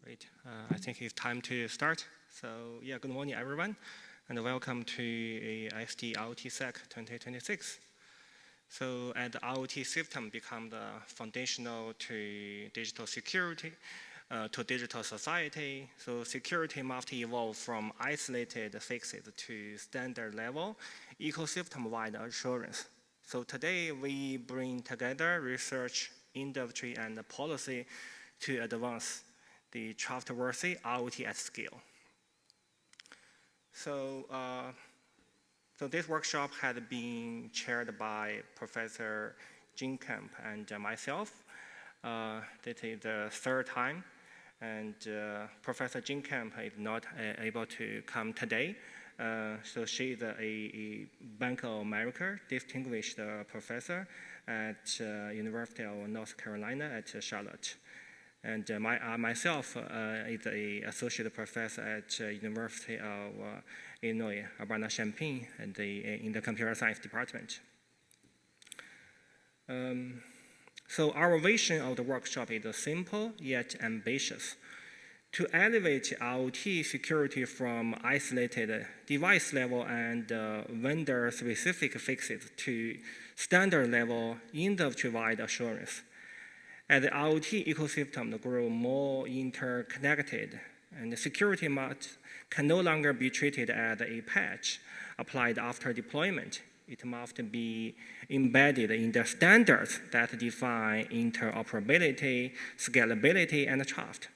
Great. I think it's time to start. So yeah, good morning, everyone, and welcome to SDIoTSec 2026. So as the IoT system become the foundational to digital security, to digital society, so security must evolve from isolated fixes to standard level, ecosystem-wide assurance. So today we bring together research, industry, and policy to advance the trustworthy IoT at scale. So, this workshop had been chaired by Professor Jin Kemp and myself. This is the third time, and Professor Jin Kemp is not able to come today. So she is a Bank of America distinguished professor at University of North Carolina at Charlotte. And myself is an associate professor at University of Illinois, Urbana-Champaign, in the computer science department. So our vision of the workshop is simple yet ambitious. To elevate IoT security from isolated device level and vendor-specific fixes to standard-level industry-wide assurance. As the IoT ecosystem grows more interconnected, and the security can no longer be treated as a patch applied after deployment. It must be embedded in the standards that define interoperability, scalability, and trust.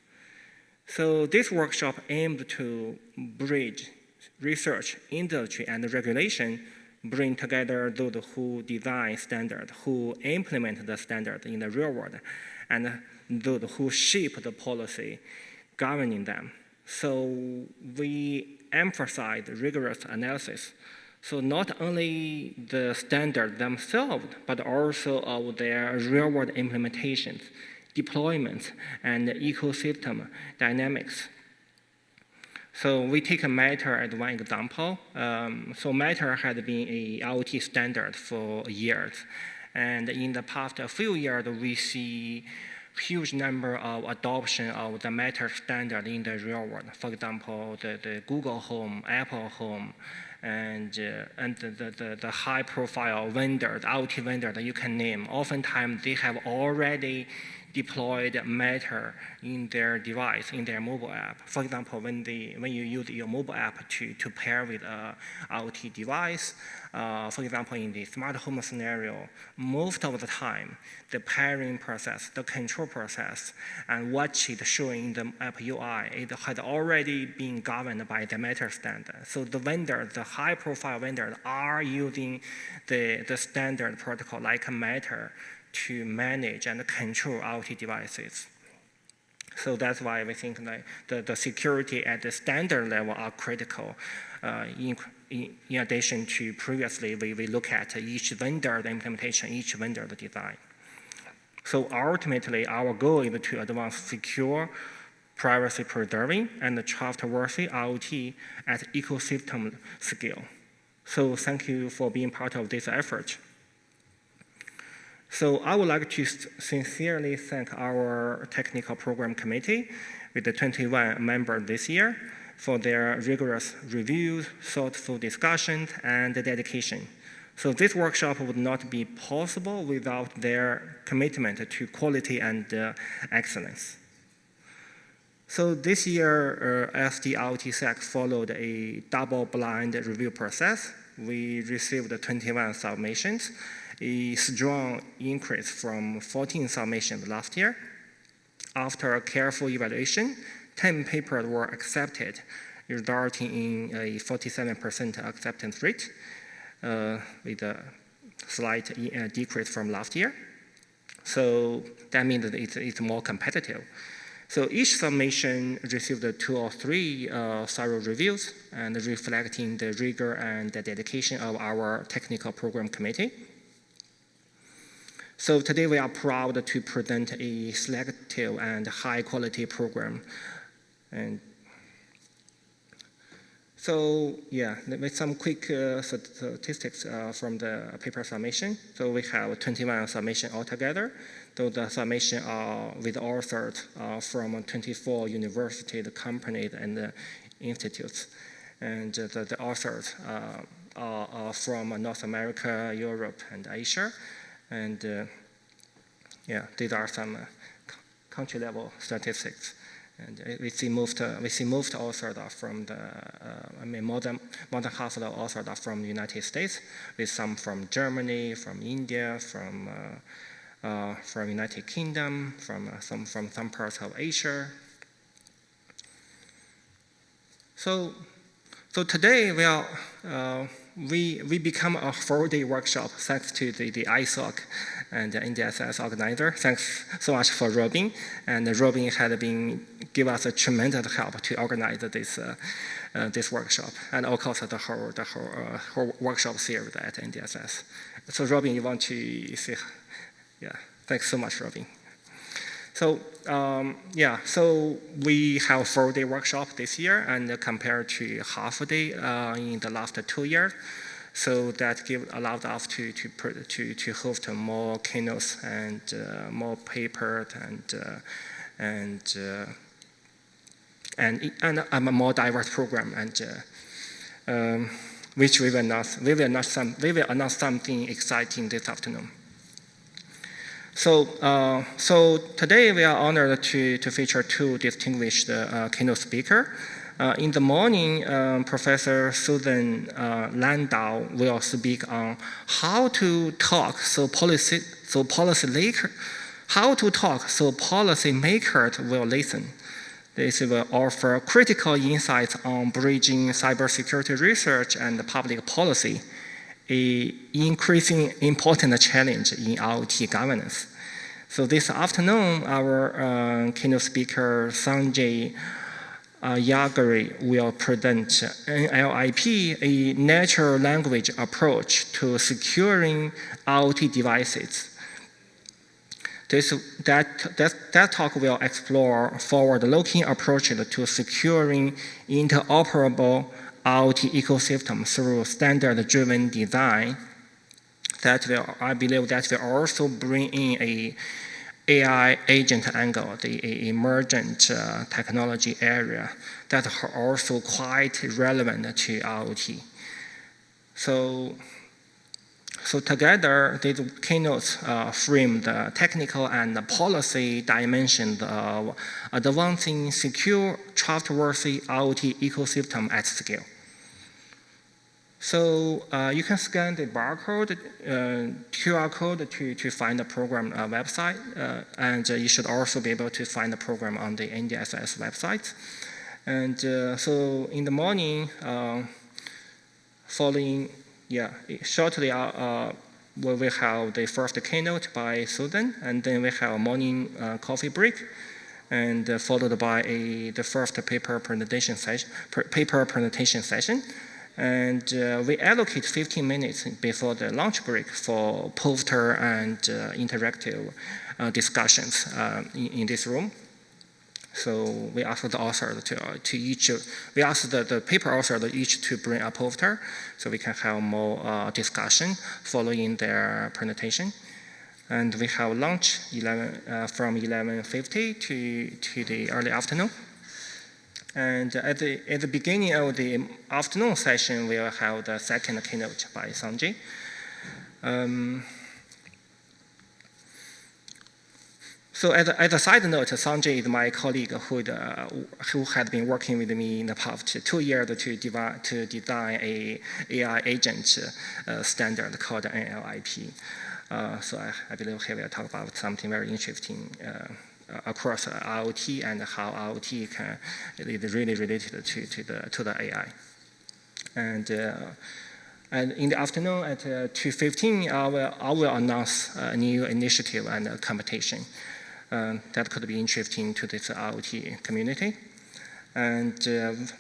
So this workshop aimed to bridge research, industry, and regulation, bring together those who design standards, who implement the standard in the real world, and those who shape the policy governing them. So we emphasize rigorous analysis. So not only the standards themselves, but also of their real-world implementations, deployments, and ecosystem dynamics. So we take Matter as one example. So Matter had been a IoT standard for years. And in the past few years, we see huge number of adoption of the Matter standard in the real world. For example, the Google Home, Apple Home, and the high-profile vendors, IoT vendors that you can name. Oftentimes, they have already deployed Matter in their device, in their mobile app. For example, when you use your mobile app to pair with an IoT device, for example, in the smart home scenario, most of the time, the pairing process, the control process, and what is showing in the app UI, it had already been governed by the Matter standard. So the vendors, the high-profile vendors, are using the standard protocol like Matter to manage and control IoT devices. So that's why we think that the security at the standard level are critical. In addition to previously, we look at each vendor, the implementation, each vendor, the design. So ultimately, our goal is to advance secure, privacy-preserving, and trustworthy IoT at ecosystem scale. So thank you for being part of this effort. So I would like to sincerely thank our technical program committee with the 21 members this year for their rigorous reviews, thoughtful discussions, and dedication. So this workshop would not be possible without their commitment to quality and excellence. So this year, SDIoTSec followed a double-blind review process. We received 21 submissions, a strong increase from 14 submissions last year. After a careful evaluation, 10 papers were accepted, resulting in a 47% acceptance rate, with a slight decrease from last year. So that means that it's more competitive. So each submission received 2 or 3 thorough reviews, and reflecting the rigor and the dedication of our technical program committee. So today we are proud to present a selective and high-quality program. And so yeah, with some quick statistics from the paper submission. So we have 21 submissions altogether. the submission are with authors from 24 universities, companies, and institutes. And the authors are from North America, Europe, and Asia. And yeah, these are some country-level statistics. And we see most authors are from more than half of the authors are from the United States, with some from Germany, from India, from United Kingdom, from some parts of Asia. So today we become a 4-day workshop thanks to the ISOC and the NDSS organizer. Thanks so much for Robin. And Robin had been give us a tremendous help to organize this workshop, and of course the whole workshop series at NDSS. So Robin, you want to say, yeah, thanks so much, Robin. So yeah, so we have a 4-day workshop this year, and compared to half a day in the last 2 years. So that allowed us to host more keynotes and more papers and a more diverse program, and which we will announce something exciting this afternoon. So today we are honored to feature 2 distinguished keynote speakers. In the morning, Professor Susan Landau will speak on how to talk so policymakers will listen. This will offer critical insights on bridging cybersecurity research and public policy, an increasing important challenge in IoT governance. So this afternoon, our keynote speaker, Sanjay Yagari, will present NLIP, a natural language approach to securing IoT devices. That talk will explore forward-looking approaches to securing interoperable IoT ecosystem through standard-driven design. I believe that will also bring in a AI agent angle, the emergent technology area that are also quite relevant to IoT. So together, these keynotes frame the technical and the policy dimensions of advancing secure, trustworthy IoT ecosystem at scale. So you can scan the barcode, QR code to find the program website, and you should also be able to find the program on the NDSS website. And so in the morning, shortly we will have the first keynote by Susan, and then we have a morning coffee break, and followed by the first paper presentation session. And we allocate 15 minutes before the lunch break for poster and interactive discussions in this room. So we asked the author we asked the paper author each to bring a poster so we can have more discussion following their presentation. And we have lunch from 11:50 to the early afternoon. And at the beginning of the afternoon session, we'll have the second keynote by Sanjay. So as a side note, Sanjay is my colleague who had been working with me in the past 2 years to design a AI agent standard called NLIP. So I believe he will talk about something very interesting across IoT and how IoT is really related to the AI. And in the afternoon at 2:15, I will announce a new initiative and a competition that could be interesting to this IoT community. And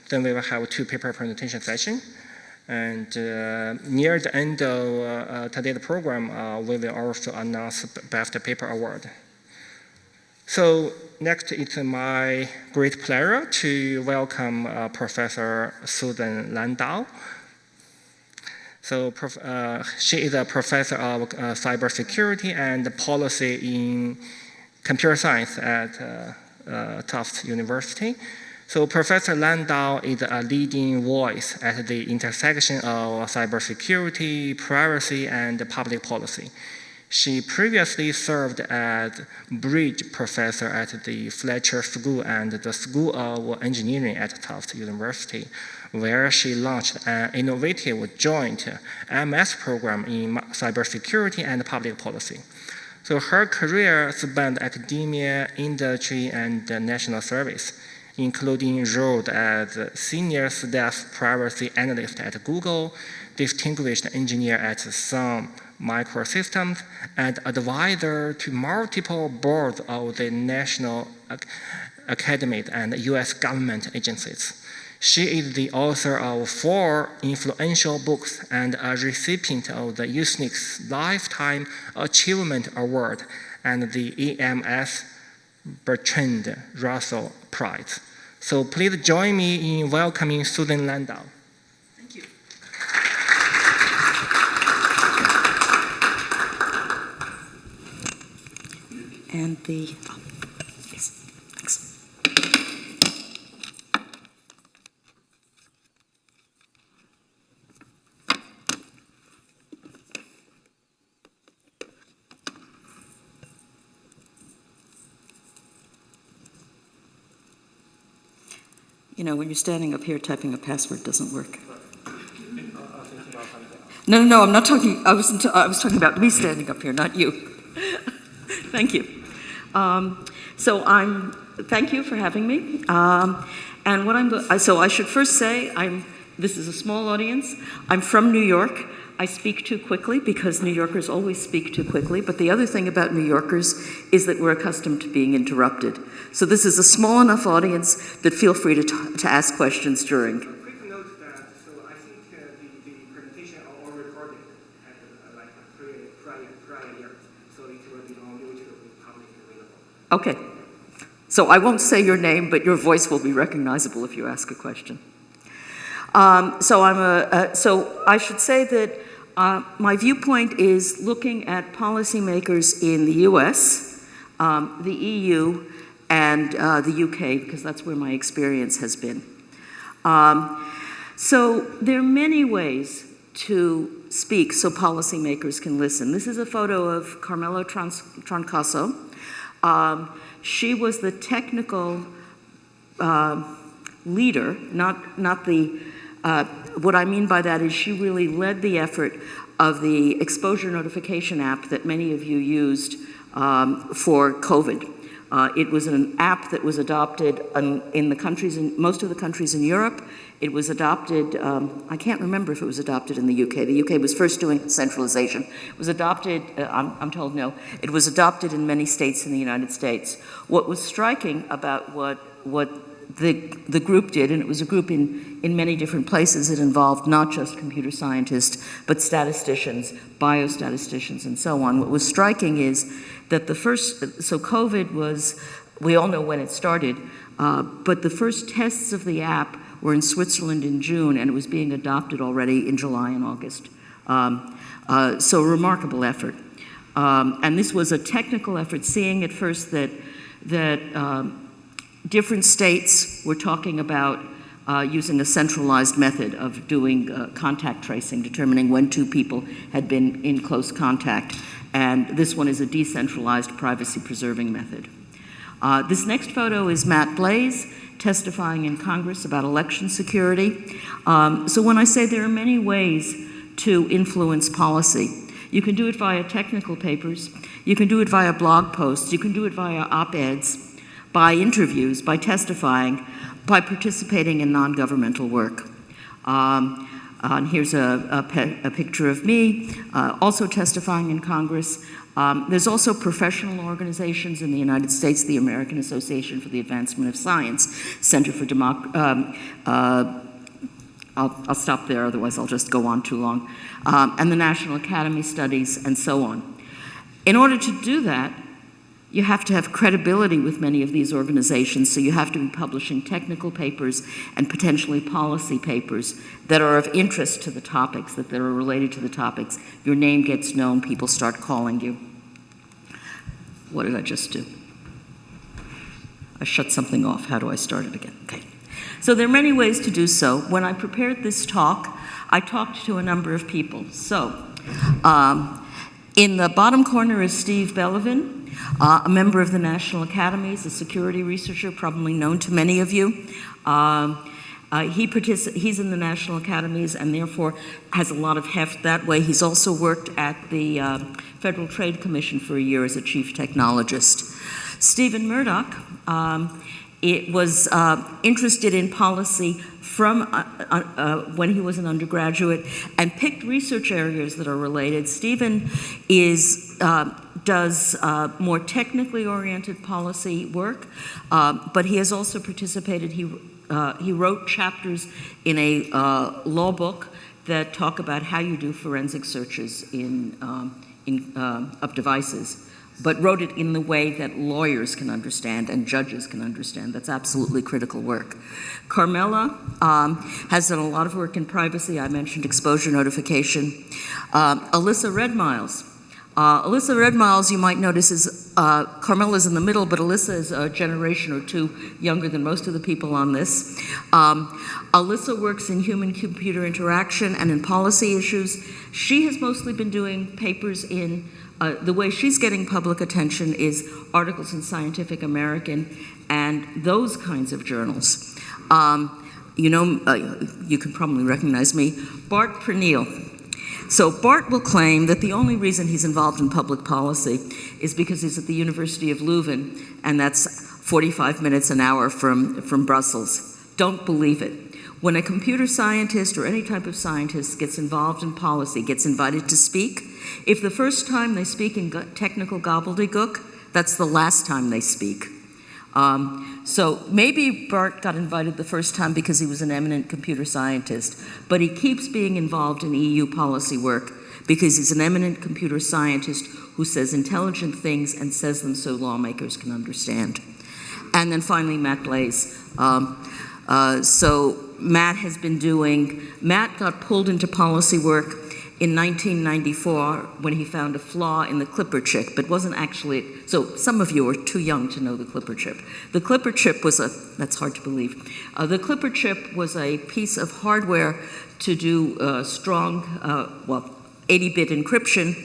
then we will have 2 paper presentation sessions. And near the end of today's program, we will also announce Best Paper Award. So next, it's my great pleasure to welcome Professor Susan Landau. So she is a professor of cybersecurity and policy in computer science at Tufts University. So Professor Landau is a leading voice at the intersection of cybersecurity, privacy, and public policy. She previously served as bridge professor at the Fletcher School and the School of Engineering at Tufts University, where she launched an innovative joint MS program in cybersecurity and public policy. So her career spanned academia, industry, and national service, including roles as senior staff privacy analyst at Google, distinguished engineer at Sun Microsystems, and advisor to multiple boards of the National Academies and US government agencies. She is the author of 4 influential books and a recipient of the USENIX Lifetime Achievement Award and the EMS Bertrand Russell Prize. So please join me in welcoming Susan Landau. Thank you. And yes, thanks. You know, when you're standing up here, typing a password doesn't work. No, I'm not talking, I was talking about me standing up here, not you. Thank you. Thank you for having me. And so I should first say, this is a small audience. I'm from New York. I speak too quickly because New Yorkers always speak too quickly. But the other thing about New Yorkers is that we're accustomed to being interrupted. So this is a small enough audience that feel free to ask questions during. Quick note that, so I think the presentation are all recorded at like a prior year, so it will be on YouTube publicly available. Okay. So I won't say your name, but your voice will be recognizable if you ask a question. So I should say that my viewpoint is looking at policymakers in the US, the EU, and the UK, because that's where my experience has been. So there are many ways to speak so policymakers can listen. This is a photo of Carmelo Troncaso. She was the technical leader, not the, what I mean by that is she really led the effort of the exposure notification app that many of you used for COVID. It was an app that was adopted in the countries, in most of the countries in Europe. It was adopted, I can't remember if it was adopted in the UK. The UK was first doing centralization. It was adopted, I'm told no, it was adopted in many states in the United States. What was striking about what the group did, and it was a group in many different places, it involved not just computer scientists, but statisticians, biostatisticians, and so on. What was striking is that so COVID was, we all know when it started, but the first tests of the app were in Switzerland in June, and it was being adopted already in July and August. So a remarkable effort. And this was a technical effort, seeing at first that different states were talking about using a centralized method of doing contact tracing, determining when 2 people had been in close contact. And this one is a decentralized privacy-preserving method. This next photo is Matt Blaze testifying in Congress about election security. So when I say there are many ways to influence policy, you can do it via technical papers, you can do it via blog posts, you can do it via op-eds, by interviews, by testifying, by participating in non-governmental work. And here's a picture of me, also testifying in Congress. There's also professional organizations in the United States, the American Association for the Advancement of Science, Center for I'll stop there, otherwise I'll just go on too long, and the National Academy Studies, and so on. In order to do that, You have to have credibility with many of these organizations, so you have to be publishing technical papers and potentially policy papers that are of interest to the topics, that are related to the topics. Your name gets known, people start calling you. What did I just do? I shut something off. How do I start it again? Okay. So there are many ways to do so. When I prepared this talk, I talked to a number of people. So in the bottom corner is Steve Bellovin, a member of the National Academies, a security researcher, probably known to many of you. He's in the National Academies and therefore has a lot of heft that way. He's also worked at the Federal Trade Commission for a year as a chief technologist. Stephen Murdoch was interested in policy from when he was an undergraduate and picked research areas that are related. Stephen does more technically oriented policy work, but he has also participated. He wrote chapters in a law book that talk about how you do forensic searches of devices, but wrote it in the way that lawyers can understand and judges can understand. That's absolutely critical work. Carmela has done a lot of work in privacy. I mentioned exposure notification. Alyssa Redmiles. Alyssa Redmiles, you might notice, is Carmela's in the middle, but Alyssa is a generation or two younger than most of the people on this. Alyssa works in human-computer interaction and in policy issues. She has mostly been doing papers in the way she's getting public attention is articles in Scientific American and those kinds of journals. You can probably recognize me, Bart Pernille. So Bart will claim that the only reason he's involved in public policy is because he's at the University of Leuven, and that's 45 minutes an hour from Brussels. Don't believe it. When a computer scientist or any type of scientist gets involved in policy, gets invited to speak, if the first time they speak in technical gobbledygook, that's the last time they speak. So maybe Bart got invited the first time because he was an eminent computer scientist, but he keeps being involved in EU policy work because he's an eminent computer scientist who says intelligent things and says them so lawmakers can understand. And then finally, Matt Blaze. So Matt got pulled into policy work in 1994 when he found a flaw in the Clipper chip, but wasn't actually, so some of you are too young to know the Clipper chip. The Clipper chip was that's hard to believe. The Clipper chip was a piece of hardware to do strong, 80-bit encryption,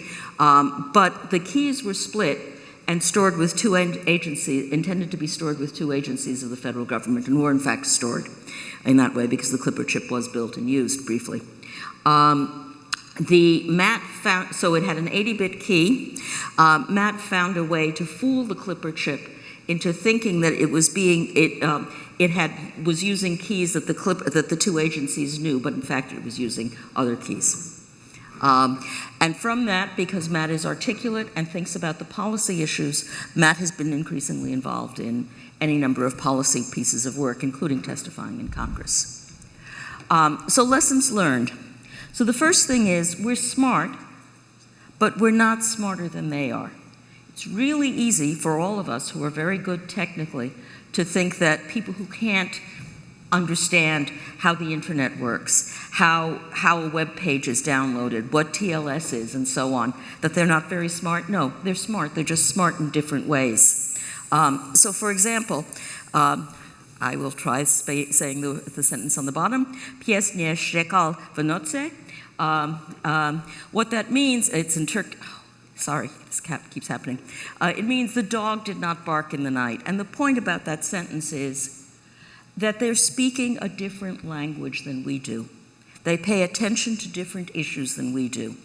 but the keys were split and stored with two agencies, intended to be stored with two agencies of the federal government, and were in fact stored in that way because the Clipper chip was built and used briefly. So it had an 80-bit key. Matt found a way to fool the Clipper chip into thinking that it was was using keys that the two agencies knew, but in fact it was using other keys. And from that, because Matt is articulate and thinks about the policy issues, Matt has been increasingly involved in any number of policy pieces of work, including testifying in Congress. So lessons learned. So the first thing is we're smart, but we're not smarter than they are. It's really easy for all of us who are very good technically to think that people who can't understand how the internet works, how a web page is downloaded, what TLS is, and so on, that they're not very smart. No, they're smart. They're just smart in different ways. So for example, I will try saying the sentence on the bottom. Pies nie szczekał w nocy. What that means, it's in Turkish. Sorry, this keeps happening. It means the dog did not bark in the night. And the point about that sentence is that they're speaking a different language than we do. They pay attention to different issues than we do.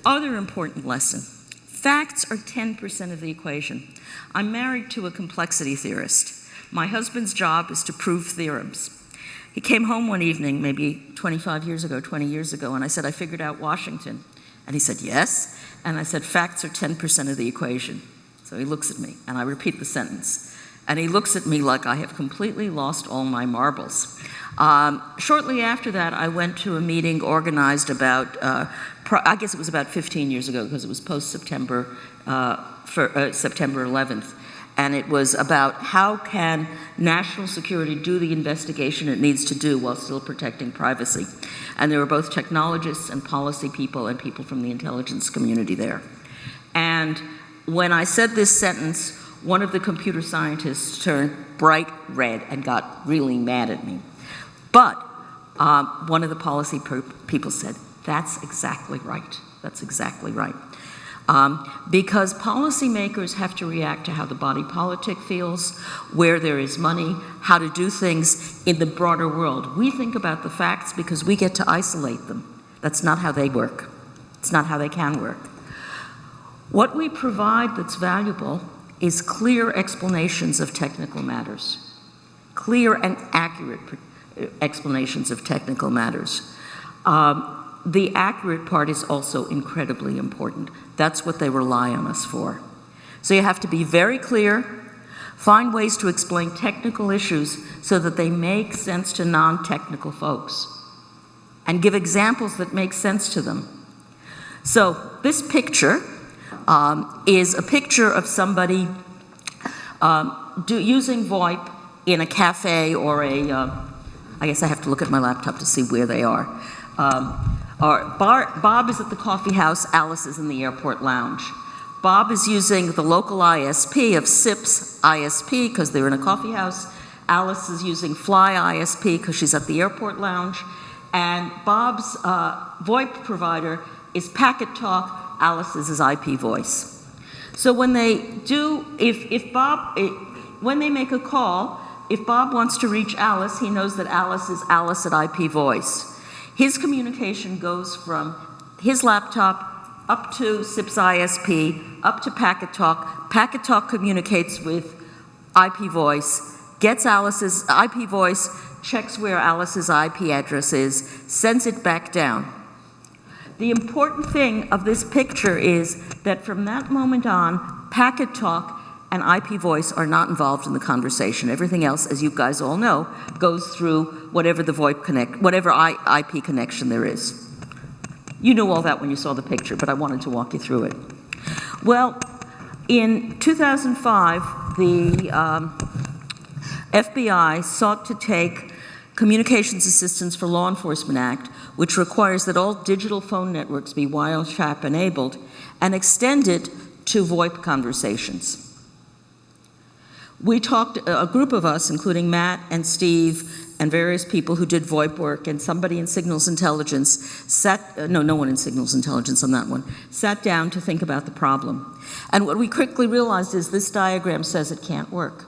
Other important lesson. Facts are 10% of the equation. I'm married to a complexity theorist. My husband's job is to prove theorems. He came home one evening, maybe 20 years ago, and I said, I figured out Washington. And he said, yes. And I said, facts are 10% of the equation. So he looks at me, and I repeat the sentence. And he looks at me like I have completely lost all my marbles. Shortly after that, I went to a meeting organized about, I guess it was about 15 years ago, because it was post-September, September 11th. And it was about how can national security do the investigation it needs to do while still protecting privacy. And there were both technologists and policy people and people from the intelligence community there. And when I said this sentence, one of the computer scientists turned bright red and got really mad at me. But one of the policy people said, that's exactly right. That's exactly right. Because policymakers have to react to how the body politic feels, where there is money, how to do things in the broader world. We think about the facts because we get to isolate them. That's not how they work. It's not how they can work. What we provide that's valuable is clear explanations of technical matters. Clear and accurate explanations of technical matters. The accurate part is also incredibly important. That's what they rely on us for. So you have to be very clear, find ways to explain technical issues so that they make sense to non-technical folks, and give examples that make sense to them. So this picture is a picture of somebody using VoIP in a cafe or I guess I have to look at my laptop to see where they are. Bob is at the coffee house, Alice is in the airport lounge. Bob is using the local ISP of SIP's ISP because they're in a coffee house. Alice is using Fly ISP because she's at the airport lounge. And Bob's VoIP provider is Packet Talk, Alice's is IP voice. So when they do, when they make a call, if Bob wants to reach Alice, he knows that Alice is Alice at IP voice. His communication goes from his laptop up to SIP's ISP, up to Packet Talk. Packet Talk communicates with IP voice, gets Alice's IP voice, checks where Alice's IP address is, sends it back down. The important thing of this picture is that from that moment on, Packet Talk and IP voice are not involved in the conversation. Everything else, as you guys all know, goes through whatever the whatever IP connection there is. You knew all that when you saw the picture, but I wanted to walk you through it. Well, in 2005, the FBI sought to take Communications Assistance for Law Enforcement Act, which requires that all digital phone networks be wiretap enabled, and extend it to VoIP conversations. We talked, a group of us, including Matt and Steve and various people who did VoIP work, and somebody in signals intelligence no one in signals intelligence on that one, sat down to think about the problem. And what we quickly realized is this diagram says it can't work.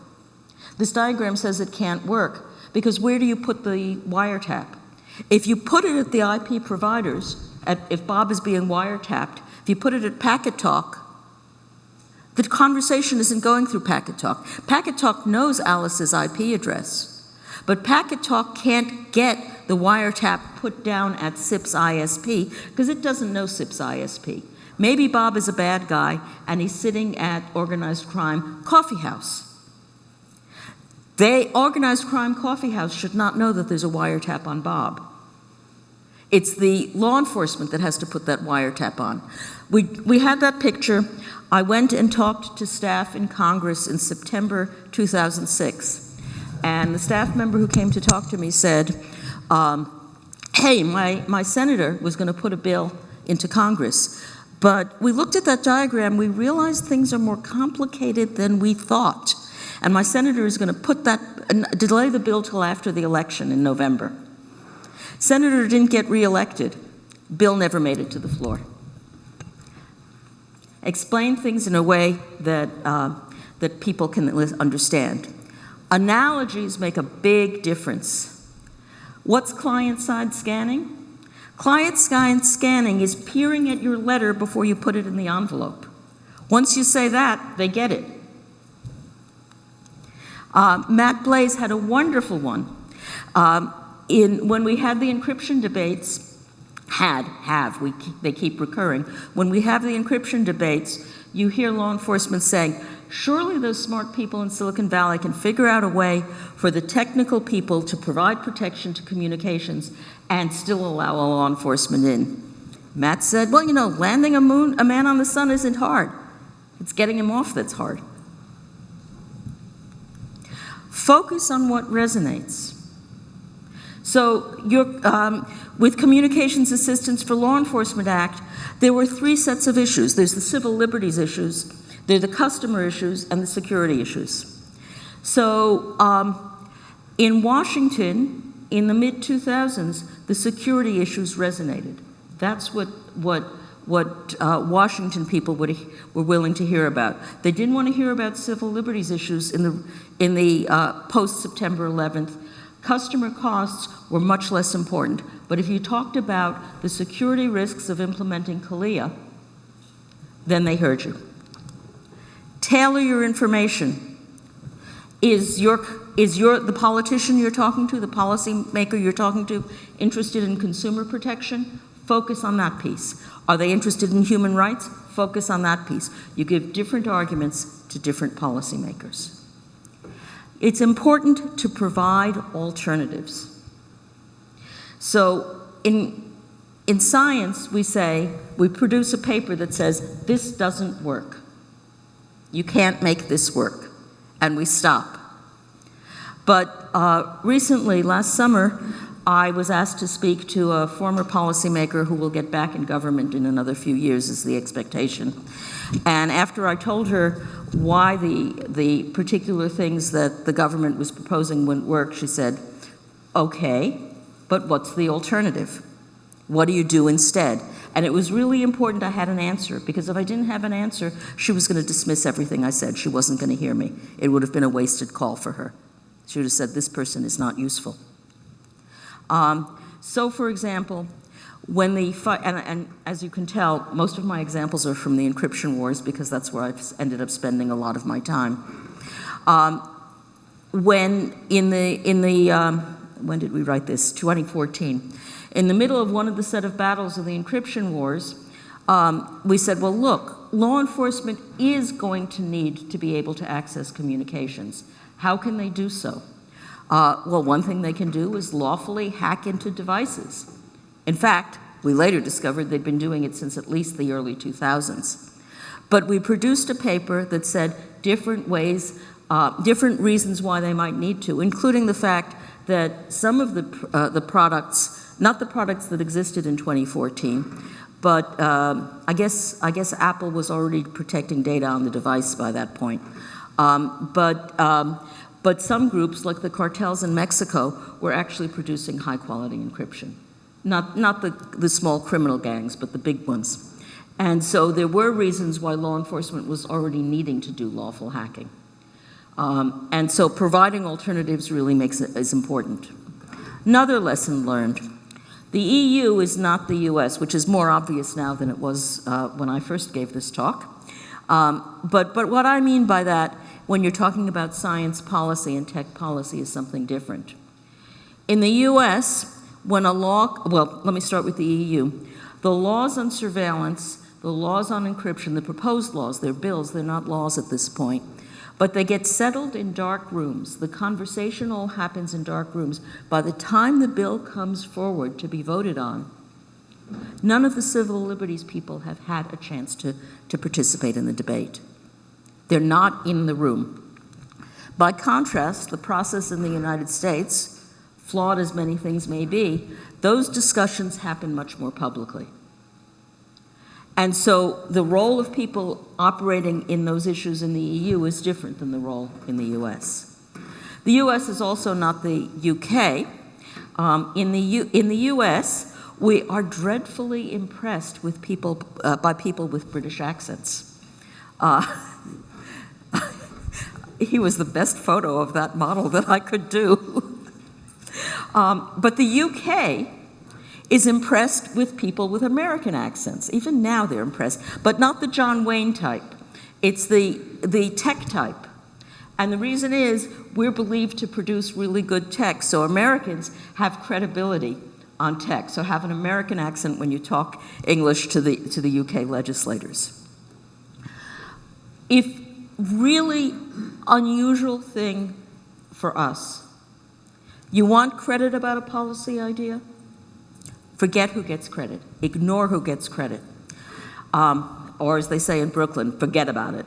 This diagram says it can't work because where do you put the wiretap? If you put it at the IP providers, if Bob is being wiretapped, if you put it at Packet Talk, the conversation isn't going through Packet Talk. Packet Talk knows Alice's IP address, but Packet Talk can't get the wiretap put down at SIP's ISP because it doesn't know SIP's ISP. Maybe Bob is a bad guy and he's sitting at organized crime coffee house. Organized crime coffee house should not know that there's a wiretap on Bob. It's the law enforcement that has to put that wiretap on. We had that picture. I went and talked to staff in Congress in September 2006. And the staff member who came to talk to me said, hey, my senator was going to put a bill into Congress. But we looked at that diagram, we realized things are more complicated than we thought. And my senator is going to delay the bill till after the election in November. Senator didn't get reelected. Bill never made it to the floor. Explain things in a way that, that people can understand. Analogies make a big difference. What's client-side scanning? Client-side scanning is peering at your letter before you put it in the envelope. Once you say that, they get it. Matt Blaze had a wonderful one. When we had the encryption debates, they keep recurring. When we have the encryption debates, you hear law enforcement saying, surely those smart people in Silicon Valley can figure out a way for the technical people to provide protection to communications and still allow law enforcement in. Matt said, well, you know, landing a man on the sun isn't hard. It's getting him off that's hard. Focus on what resonates. So with Communications Assistance for Law Enforcement Act, there were 3 sets of issues. There's the civil liberties issues, there are the customer issues, and the security issues. So in Washington, in the mid-2000s, the security issues resonated. That's what Washington people were willing to hear about. They didn't want to hear about civil liberties issues in the post-September 11th. Customer costs were much less important. But if you talked about the security risks of implementing CALIA, then they heard you. Tailor your information. Is the politician you're talking to, the policymaker you're talking to, interested in consumer protection? Focus on that piece. Are they interested in human rights? Focus on that piece. You give different arguments to different policymakers. It's important to provide alternatives. So in science, we produce a paper that says, this doesn't work. You can't make this work, and we stop. But recently, last summer, I was asked to speak to a former policymaker who will get back in government in another few years, is the expectation. And after I told her why the particular things that the government was proposing wouldn't work, she said, okay, but what's the alternative? What do you do instead? And it was really important I had an answer, because if I didn't have an answer, she was going to dismiss everything I said. She wasn't going to hear me. It would have been a wasted call for her. She would have said, this person is not useful. So, for example, when and as you can tell, most of my examples are from the encryption wars, because that's where I've ended up spending a lot of my time. When did we write this? 2014. In the middle of one of the set of battles of the encryption wars, we said, well, look, law enforcement is going to need to be able to access communications. How can they do so? Well, one thing they can do is lawfully hack into devices. In fact, we later discovered they'd been doing it since at least the early 2000s. But we produced a paper that said different ways, different reasons why they might need to, including the fact that some of the products, not the products that existed in 2014, but I guess Apple was already protecting data on the device by that point. But some groups, like the cartels in Mexico, were actually producing high-quality encryption. Not the small criminal gangs, but the big ones. And so there were reasons why law enforcement was already needing to do lawful hacking. And so providing alternatives really is important. Another lesson learned. The EU is not the US, which is more obvious now than it was when I first gave this talk. But what I mean by that, when you're talking about science policy and tech policy, is something different. In the US, when let me start with the EU. The laws on surveillance, the laws on encryption, the proposed laws, they're bills, they're not laws at this point, but they get settled in dark rooms. The conversation all happens in dark rooms. By the time the bill comes forward to be voted on, none of the civil liberties people have had a chance to participate in the debate. They're not in the room. By contrast, the process in the United States, flawed as many things may be, those discussions happen much more publicly. And so the role of people operating in those issues in the EU is different than the role in the US. The US is also not the UK. In the US, we are dreadfully impressed with by people with British accents. He was the best photo of that model that I could do. But the UK is impressed with people with American accents. Even now they're impressed, but not the John Wayne type. It's the tech type. And the reason is we're believed to produce really good tech, so Americans have credibility on tech. So have an American accent when you talk English to the UK legislators. If really unusual thing for us. You want credit about a policy idea? Forget who gets credit. Ignore who gets credit. Or as they say in Brooklyn, forget about it.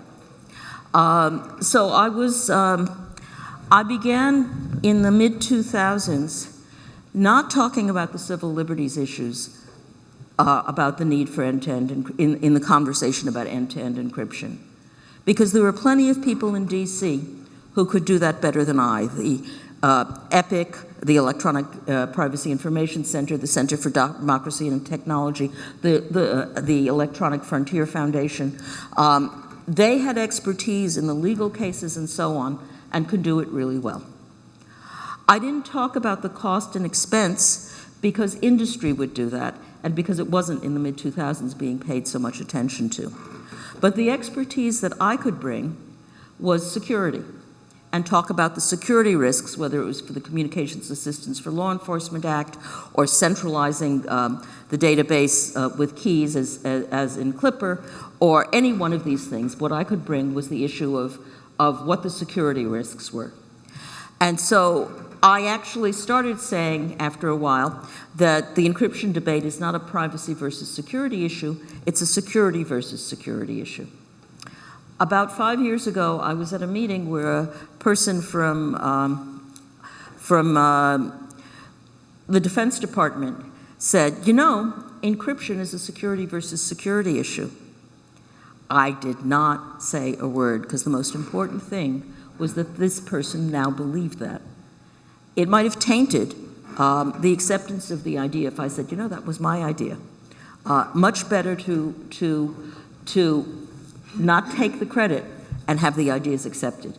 So I began in the mid-2000s not talking about the civil liberties issues, about the need for end-to-end, in the conversation about end-to-end encryption. Because there were plenty of people in DC who could do that better than I. The EPIC, the Electronic Privacy Information Center, the Center for Democracy and Technology, the Electronic Frontier Foundation, they had expertise in the legal cases and so on, and could do it really well. I didn't talk about the cost and expense because industry would do that, and because it wasn't in the mid-2000s being paid so much attention to. But the expertise that I could bring was security, and talk about the security risks, whether it was for the Communications Assistance for Law Enforcement Act, or centralizing the database with keys as in Clipper, or any one of these things. What I could bring was the issue of what the security risks were. And so I actually started saying after a while that the encryption debate is not a privacy versus security issue, it's a security versus security issue. About 5 years ago, I was at a meeting where a person from the Defense Department said, you know, encryption is a security versus security issue. I did not say a word, because the most important thing was that this person now believed that. It might have tainted the acceptance of the idea if I said, you know, that was my idea. Much better to not take the credit and have the ideas accepted.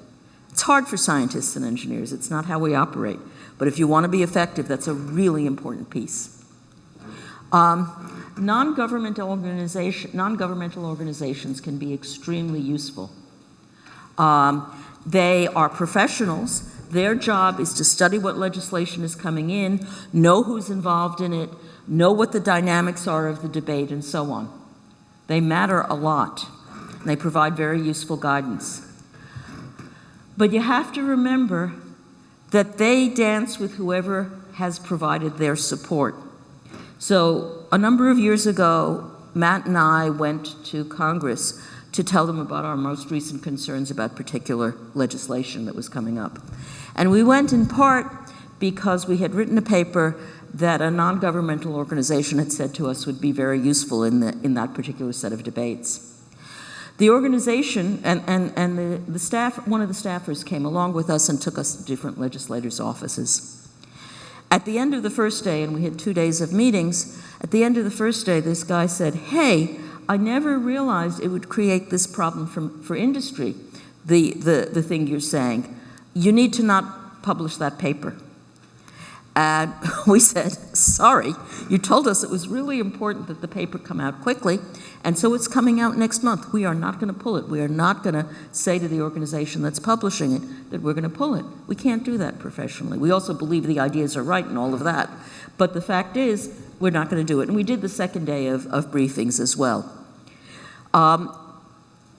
It's hard for scientists and engineers. It's not how we operate. But if you want to be effective, that's a really important piece. Non-governmental organizations can be extremely useful. They are professionals. Their job is to study what legislation is coming in, know who's involved in it, know what the dynamics are of the debate, and so on. They matter a lot. They provide very useful guidance. But you have to remember that they dance with whoever has provided their support. So a number of years ago, Matt and I went to Congress to tell them about our most recent concerns about particular legislation that was coming up. And we went in part because we had written a paper that a non-governmental organization had said to us would be very useful in that particular set of debates. The organization and the staff, one of the staffers came along with us and took us to different legislators' offices. At the end of the first day, and we had 2 days of meetings, at the end of the first day, this guy said, hey, I never realized it would create this problem for industry, the thing you're saying. You need to not publish that paper. And we said, sorry, you told us it was really important that the paper come out quickly, and so it's coming out next month. We are not going to pull it. We are not going to say to the organization that's publishing it that we're going to pull it. We can't do that professionally. We also believe the ideas are right and all of that. But the fact is, we're not going to do it. And we did the second day of briefings as well.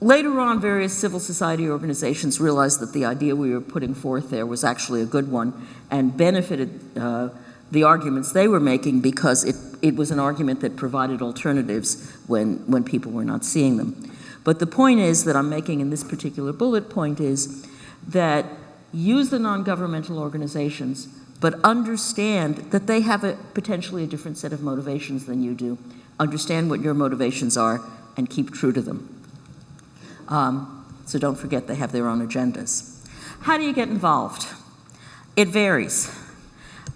Later on, various civil society organizations realized that the idea we were putting forth there was actually a good one and benefited the arguments they were making because it was an argument that provided alternatives when people were not seeing them. But the point is that I'm making in this particular bullet point is that use the non-governmental organizations, but understand that they have potentially a different set of motivations than you do. Understand what your motivations are and keep true to them. So don't forget they have their own agendas. How do you get involved? It varies.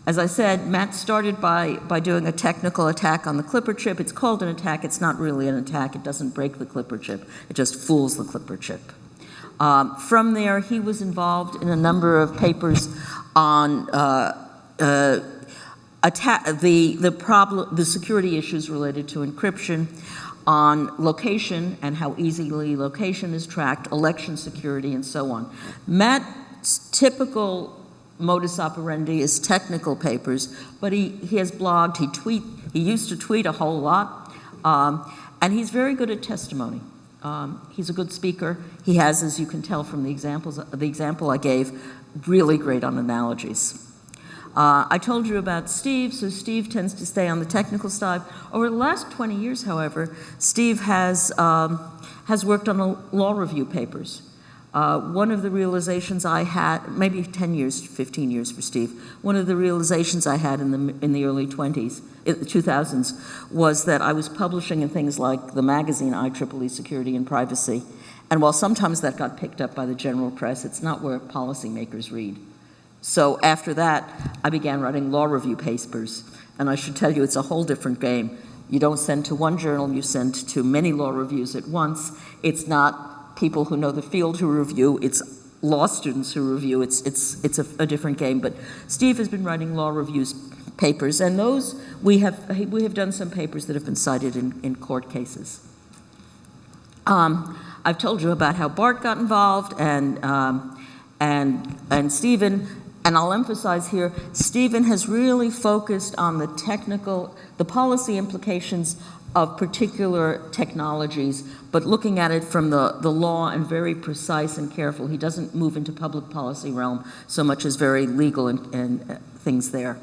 As I said, Matt started by doing a technical attack on the Clipper chip. It's called an attack. It's not really an attack. It doesn't break the Clipper chip. It just fools the Clipper chip. From there, he was involved in a number of papers on the security issues related to encryption, on location and how easily location is tracked, election security, and so on. Matt's typical modus operandi is technical papers, but he has blogged, he used to tweet a whole lot, and he's very good at testimony. He's a good speaker. He has, as you can tell from the example I gave, really great on analogies. I told you about Steve, so Steve tends to stay on the technical side. Over the last 20 years, however, Steve has worked on law review papers. One of the realizations I had, maybe 10 years, 15 years for Steve, one of the realizations I had in the early 2000s was that I was publishing in things like the magazine IEEE Security and Privacy, and while sometimes that got picked up by the general press, it's not where policymakers read. So after that, I began writing law review papers, and I should tell you it's a whole different game. You don't send to one journal, you send to many law reviews at once. It's not people who know the field who review, it's law students who review. It's a different game. But Steve has been writing law reviews papers, and those we have done some papers that have been cited in court cases. I've told you about how Bart got involved, and Stephen. And I'll emphasize here, Stephen has really focused on the policy implications of particular technologies, but looking at it from the law and very precise and careful. He doesn't move into public policy realm so much as very legal and things there.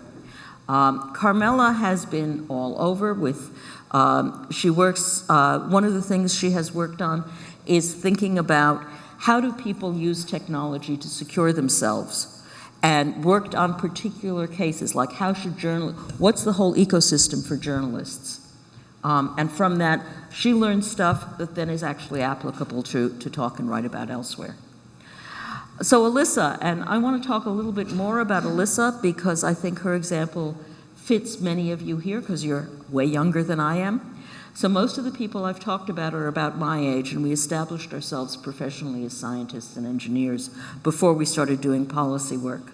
Carmela has been all over with, she works, one of the things she has worked on is thinking about how do people use technology to secure themselves, and worked on particular cases like what's the whole ecosystem for journalists? And from that, she learned stuff that then is actually applicable to talk and write about elsewhere. So Alyssa, and I want to talk a little bit more about Alyssa because I think her example fits many of you here because you're way younger than I am. So most of the people I've talked about are about my age, and we established ourselves professionally as scientists and engineers before we started doing policy work.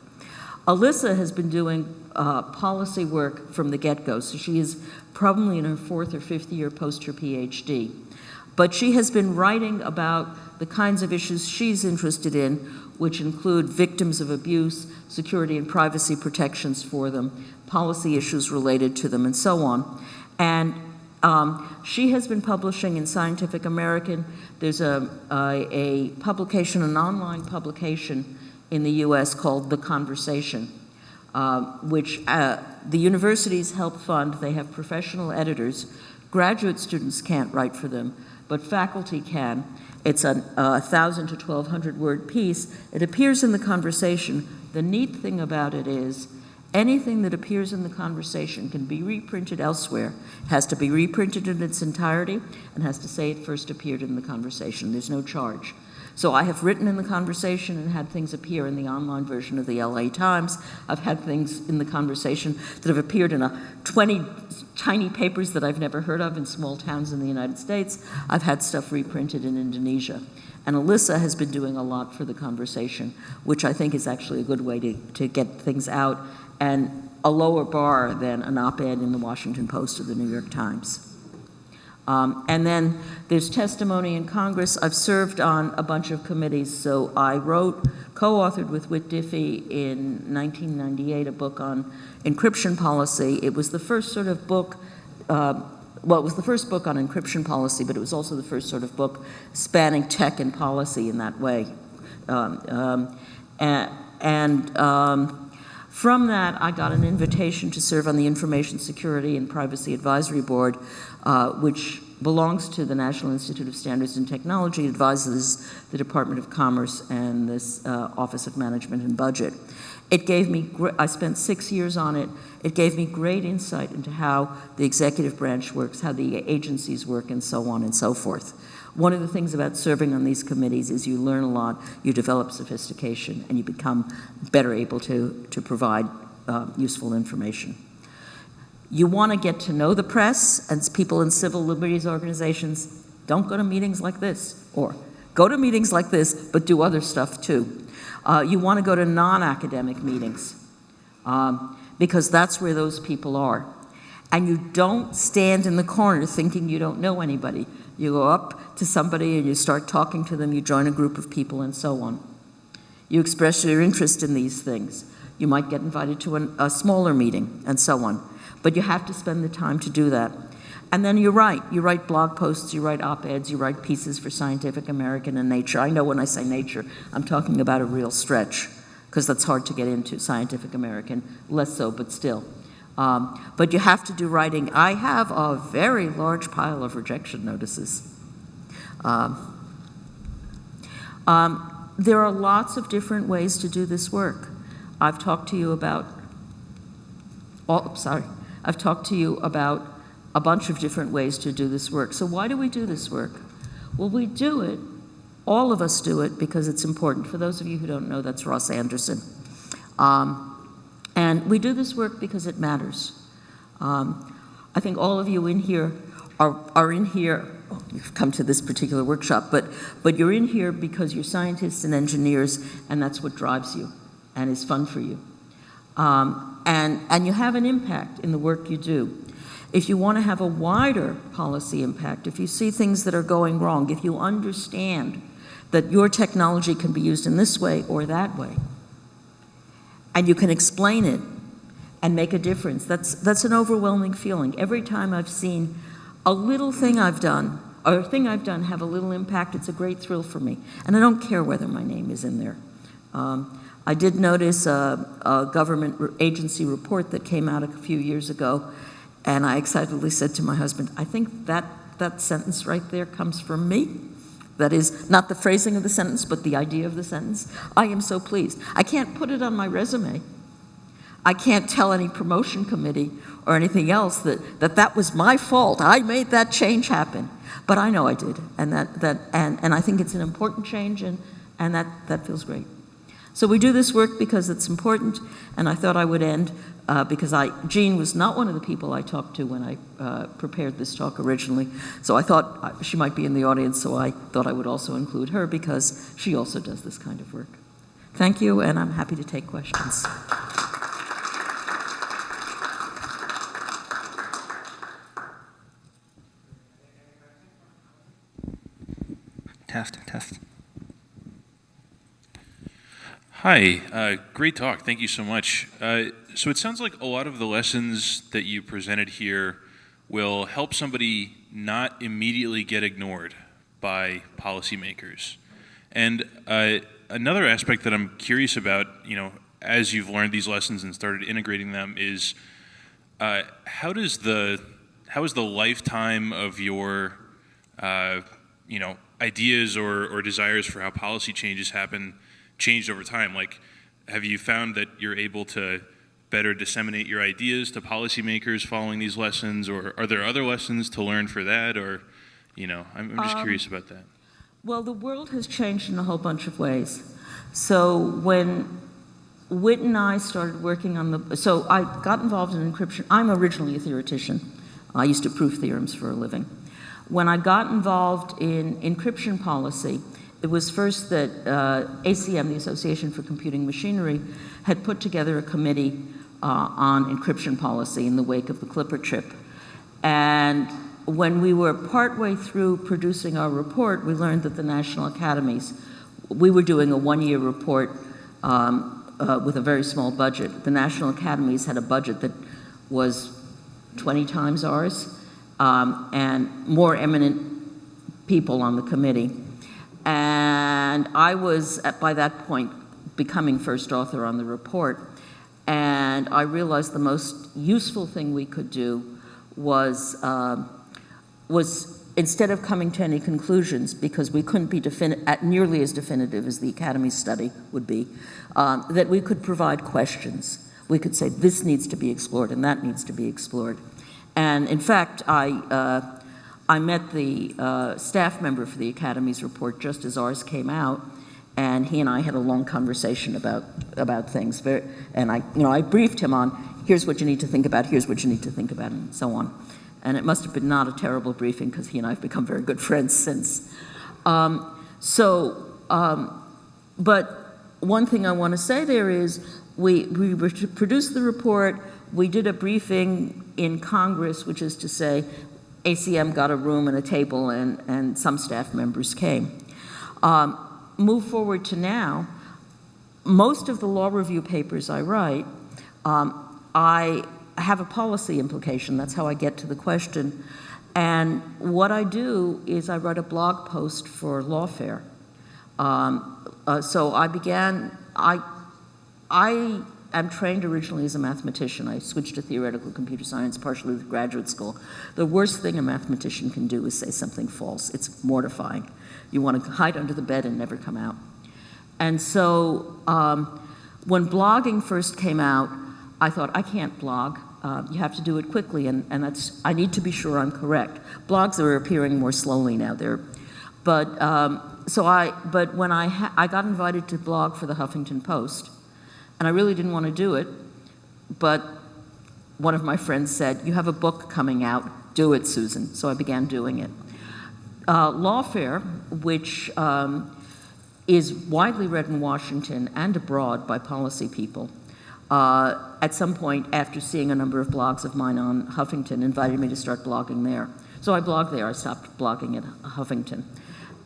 Alyssa has been doing policy work from the get-go, so she is probably in her 4th or 5th year post her PhD. But she has been writing about the kinds of issues she's interested in, which include victims of abuse, security and privacy protections for them, policy issues related to them, and so on. And she has been publishing in Scientific American. There's a publication, an online publication in the US called The Conversation, which the universities help fund. They have professional editors. Graduate students can't write for them, but faculty can. It's a 1,000 to 1,200 word piece. It appears in The Conversation. The neat thing about it is anything that appears in The Conversation can be reprinted elsewhere. It has to be reprinted in its entirety and has to say it first appeared in The Conversation. There's no charge. So I have written in The Conversation and had things appear in the online version of the LA Times. I've had things in The Conversation that have appeared in 20 tiny papers that I've never heard of in small towns in the United States. I've had stuff reprinted in Indonesia. And Alyssa has been doing a lot for The Conversation, which I think is actually a good way to get things out, and a lower bar than an op-ed in the Washington Post or the New York Times. And then there's testimony in Congress. I've served on a bunch of committees. So I co-authored with Whit Diffie in 1998 a book on encryption policy. It was the first sort of book, it was the first book on encryption policy, but it was also the first sort of book spanning tech and policy in that way. From that, I got an invitation to serve on the Information Security and Privacy Advisory Board, which belongs to the National Institute of Standards and Technology, advises the Department of Commerce and this Office of Management and Budget. It gave me, I spent 6 years on it. It gave me great insight into how the executive branch works, how the agencies work, and so on and so forth. One of the things about serving on these committees is you learn a lot, you develop sophistication, and you become better able to provide useful information. You want to get to know the press, and people in civil liberties organizations don't go to meetings like this, or go to meetings like this, but do other stuff too. You want to go to non-academic meetings, because that's where those people are. And you don't stand in the corner thinking you don't know anybody. You go up to somebody and you start talking to them, you join a group of people, and so on. You express your interest in these things. You might get invited to a smaller meeting, and so on. But you have to spend the time to do that. And then you write blog posts, you write op-eds, you write pieces for Scientific American and Nature. I know when I say Nature, I'm talking about a real stretch, because that's hard to get into, Scientific American, less so, but still. But you have to do writing. I have a very large pile of rejection notices. There are lots of different ways to do this work. I've talked to you about, I've talked to you about a bunch of different ways to do this work. So why do we do this work? Well, we do it, all of us do it, because it's important. For those of you who don't know, that's Ross Anderson. And we do this work because it matters. I think all of you in here are in here, you've come to this particular workshop, but you're in here because you're scientists and engineers, and that's what drives you and is fun for you. And you have an impact in the work you do. If you want to have a wider policy impact, if you see things that are going wrong, if you understand that your technology can be used in this way or that way, and you can explain it and make a difference, that's an overwhelming feeling. Every time I've seen a little thing I've done, or a thing I've done have a little impact, it's a great thrill for me. And I don't care whether my name is in there. I did notice a government agency report that came out a few years ago, and I excitedly said to my husband, I think that sentence right there comes from me. That is, not the phrasing of the sentence, but the idea of the sentence. I am so pleased. I can't put it on my resume. I can't tell any promotion committee or anything else that was my fault. I made that change happen. But I know I did, and and I think it's an important change, and that feels great. So we do this work because it's important, and I thought I would end because Jean was not one of the people I talked to when I prepared this talk originally. So I thought she might be in the audience, so I thought I would also include her because she also does this kind of work. Thank you, and I'm happy to take questions. Test. Hi, great talk. Thank you so much. So it sounds like a lot of the lessons that you presented here will help somebody not immediately get ignored by policymakers. And another aspect that I'm curious about, as you've learned these lessons and started integrating them, is how is the lifetime of your ideas or desires for how policy changes happen changed over time? Like, have you found that you're able to better disseminate your ideas to policymakers following these lessons, or are there other lessons to learn for that, or, I'm just curious about that. Well, the world has changed in a whole bunch of ways. So when Whit and I started working on so I got involved in encryption. I'm originally a theoretician. I used to prove theorems for a living. When I got involved in encryption policy, it was first that ACM, the Association for Computing Machinery, had put together a committee on encryption policy in the wake of the Clipper chip. And when we were partway through producing our report, we learned that the National Academies, we were doing a one-year report with a very small budget. The National Academies had a budget that was 20 times ours, and more eminent people on the committee. And I was, by that point, becoming first author on the report, and I realized the most useful thing we could do was instead of coming to any conclusions, because we couldn't be nearly as definitive as the Academy study would be, that we could provide questions. We could say, this needs to be explored and that needs to be explored. And in fact, I met the staff member for the Academy's report just as ours came out, and he and I had a long conversation about things. And I briefed him on, here's what you need to think about, here's what you need to think about, and so on. And it must have been not a terrible briefing, because he and I have become very good friends since. But one thing I want to say there is, we produced the report, we did a briefing in Congress, which is to say, ACM got a room and a table, and some staff members came. Move forward to now, most of the law review papers I write, I have a policy implication. That's how I get to the question. And what I do is I write a blog post for Lawfare. So I am trained originally as a mathematician. I switched to theoretical computer science, partially with graduate school. The worst thing a mathematician can do is say something false. It's mortifying. You want to hide under the bed and never come out. And so when blogging first came out, I thought, I can't blog. You have to do it quickly, and I need to be sure I'm correct. Blogs are appearing more slowly now. But when I got invited to blog for the Huffington Post, and I really didn't want to do it, but one of my friends said, you have a book coming out, do it, Susan. So I began doing it. Lawfare, which is widely read in Washington and abroad by policy people, at some point after seeing a number of blogs of mine on Huffington, invited me to start blogging there. So I blog there. I stopped blogging at Huffington.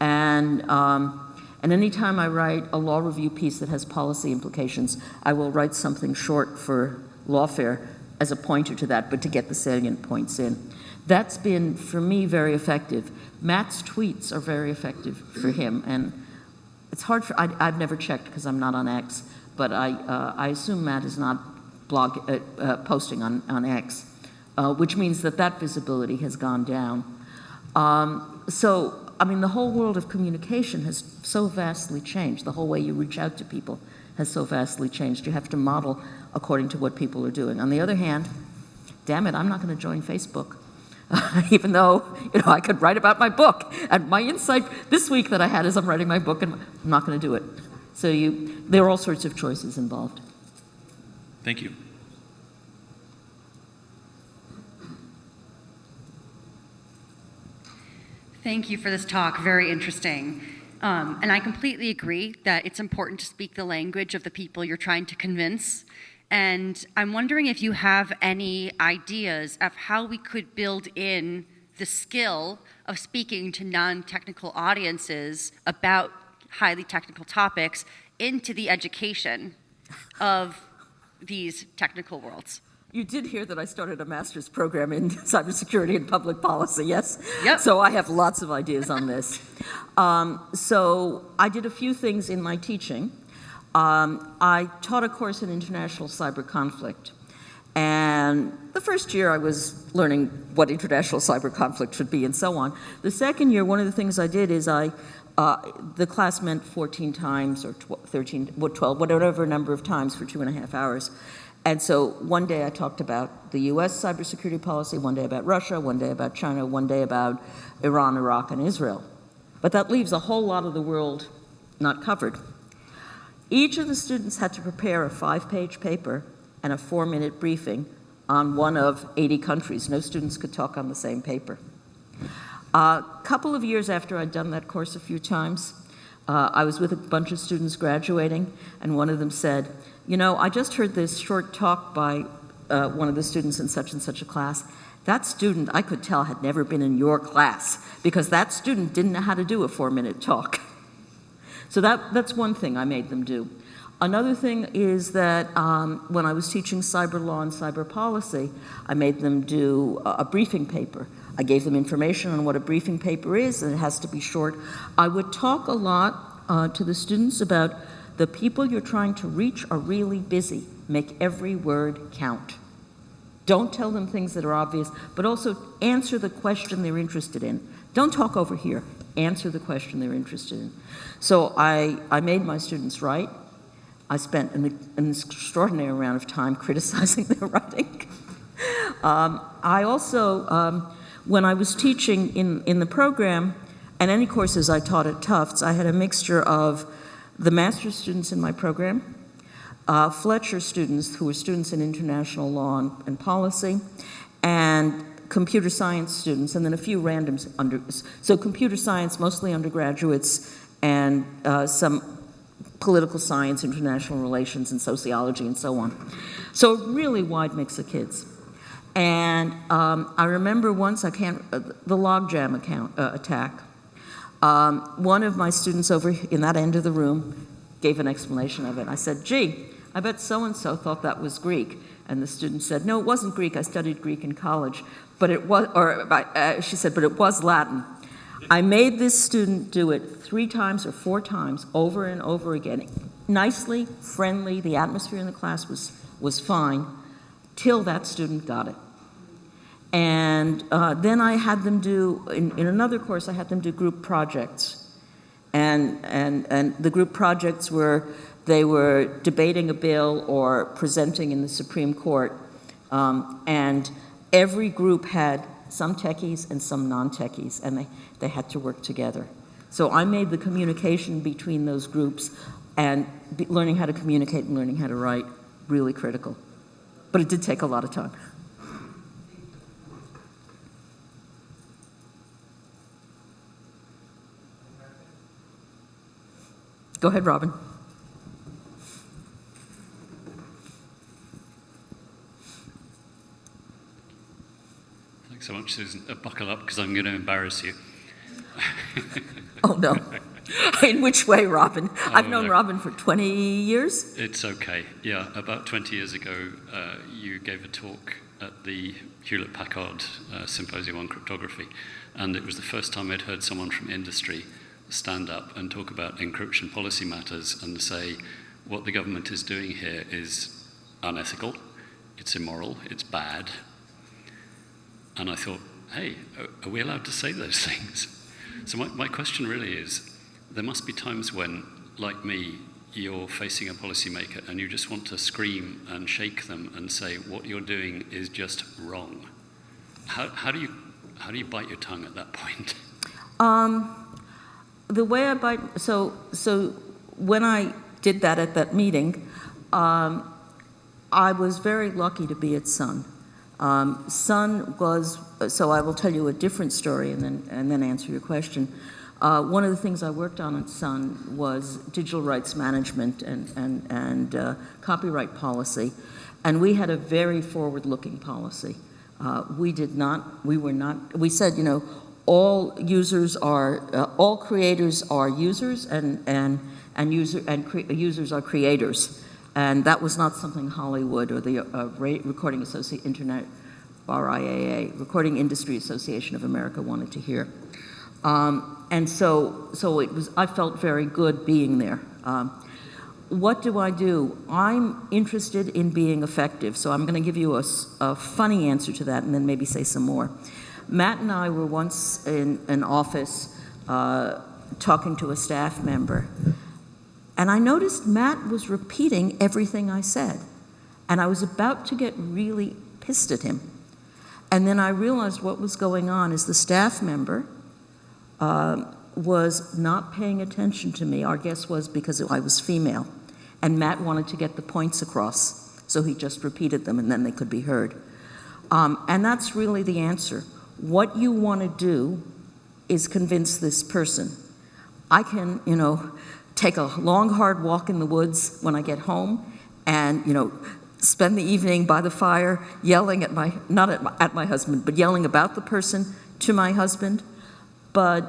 And anytime I write a law review piece that has policy implications, I will write something short for Lawfare as a pointer to that, but to get the salient points in. That's been, for me, very effective. Matt's tweets are very effective for him, and it's hard for, I've never checked because I'm not on X, but I assume Matt is not posting on X, which means that visibility has gone down. So, I mean, the whole world of communication has so vastly changed. The whole way you reach out to people has so vastly changed. You have to model according to what people are doing. On the other hand, damn it, I'm not going to join Facebook. Even though, I could write about my book. And my insight this week that I had is I'm writing my book and I'm not going to do it. So there are all sorts of choices involved. Thank you. Thank you for this talk, very interesting. And I completely agree that it's important to speak the language of the people you're trying to convince. And I'm wondering if you have any ideas of how we could build in the skill of speaking to non-technical audiences about highly technical topics into the education of these technical worlds. You did hear that I started a master's program in Cybersecurity and Public Policy, yes? Yep. So I have lots of ideas on this. So I did a few things in my teaching. I taught a course in international cyber conflict. And the first year I was learning what international cyber conflict should be and so on. The second year, one of the things I did is the class meant 14 times or 13, 12, whatever number of times for 2.5 hours. And so one day I talked about the US cybersecurity policy, one day about Russia, one day about China, one day about Iran, Iraq, and Israel. But that leaves a whole lot of the world not covered. Each of the students had to prepare a 5-page paper and a 4-minute briefing on one of 80 countries. No students could talk on the same paper. A couple of years after I'd done that course a few times, I was with a bunch of students graduating, and one of them said, I just heard this short talk by one of the students in such and such a class. That student, I could tell, had never been in your class because that student didn't know how to do a 4-minute talk. So that's one thing I made them do. Another thing is that when I was teaching cyber law and cyber policy, I made them do a briefing paper. I gave them information on what a briefing paper is, and it has to be short. I would talk a lot to the students about the people you're trying to reach are really busy. Make every word count. Don't tell them things that are obvious, but also answer the question they're interested in. Don't talk over here. Answer the question they're interested in. So I made my students write. I spent an extraordinary amount of time criticizing their writing. I also, when I was teaching in the program, and any courses I taught at Tufts, I had a mixture of the master's students in my program, Fletcher students who were students in international law and policy, and computer science students, and then a few randoms so computer science, mostly undergraduates, and some political science, international relations, and sociology, and so on. So a really wide mix of kids. And I remember once, the logjam attack. One of my students over in that end of the room gave an explanation of it. I said, gee, I bet so-and-so thought that was Greek. And the student said, no, it wasn't Greek. I studied Greek in college. But it was, she said, but it was Latin. I made this student do it 3 times or 4 times over and over again. Nicely, friendly, the atmosphere in the class was fine, till that student got it. And then I had them do, in another course, I had them do group projects. And the group projects were, they were debating a bill or presenting in the Supreme Court. And every group had some techies and some non-techies, and they had to work together. So I made the communication between those groups and learning how to communicate and learning how to write really critical. But it did take a lot of time. Go ahead, Robin. Thanks so much, Susan. Buckle up, because I'm going to embarrass you. Oh, no. In which way, Robin? I've known no. Robin for 20 years. It's okay. Yeah, about 20 years ago, you gave a talk at the Hewlett-Packard Symposium on cryptography, and it was the first time I'd heard someone from industry stand up and talk about encryption policy matters and say what the government is doing here is unethical, it's immoral, it's bad. And I thought, hey, are we allowed to say those things? So my question really is, there must be times when, like me, you're facing a policymaker and you just want to scream and shake them and say what you're doing is just wrong. How do you bite your tongue at that point? The way I bite, so when I did that at that meeting, I was very lucky to be at Sun. Sun was, so I will tell you a different story and then answer your question. One of the things I worked on at Sun was digital rights management and copyright policy, and we had a very forward-looking policy. We said, you know, all users are, all creators are users, and users are creators. And that was not something Hollywood or the Recording Internet RIAA, Recording Industry Association of America, wanted to hear. And so it was, I felt very good being there. What do I do? I'm interested in being effective, so I'm going to give you a funny answer to that and then maybe say some more. Matt and I were once in an office talking to a staff member, and I noticed Matt was repeating everything I said, and I was about to get really pissed at him. And then I realized what was going on is the staff member was not paying attention to me. Our guess was because I was female, and Matt wanted to get the points across, so he just repeated them and then they could be heard. And that's really the answer. What you want to do is convince this person. I can, you know, take a long, hard walk in the woods when I get home and, you know, spend the evening by the fire yelling at not at my husband, but yelling about the person to my husband. But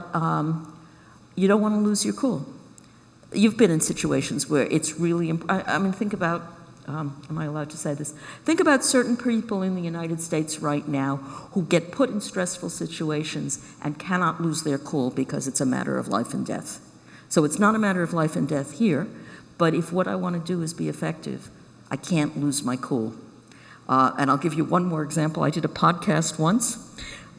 you don't want to lose your cool. You've been in situations where it's really, I mean, think about, am I allowed to say this? Think about certain people in the United States right now who get put in stressful situations and cannot lose their cool because it's a matter of life and death. So it's not a matter of life and death here, but if what I want to do is be effective, I can't lose my cool. And I'll give you one more example. I did a podcast once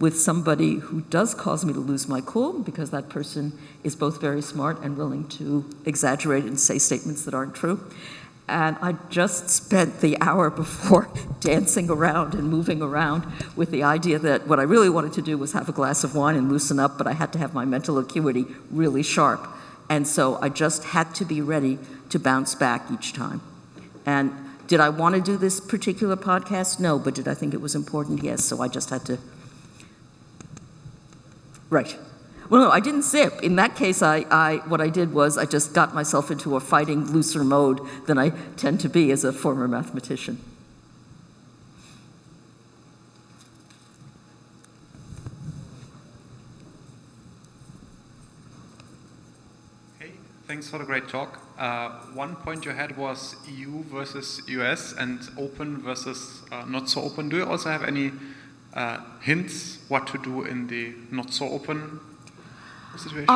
with somebody who does cause me to lose my cool because that person is both very smart and willing to exaggerate and say statements that aren't true. And I just spent the hour before dancing around and moving around with the idea that what I really wanted to do was have a glass of wine and loosen up, but I had to have my mental acuity really sharp. And so I just had to be ready to bounce back each time. And did I want to do this particular podcast? No, but did I think it was important? Yes, so I just had to. Right. Well, no, I didn't zip. In that case, what I did was I just got myself into a fighting looser mode than I tend to be as a former mathematician. Thanks for the great talk. One point you had was EU versus US and open versus not so open. Do you also have any hints what to do in the not so open situation?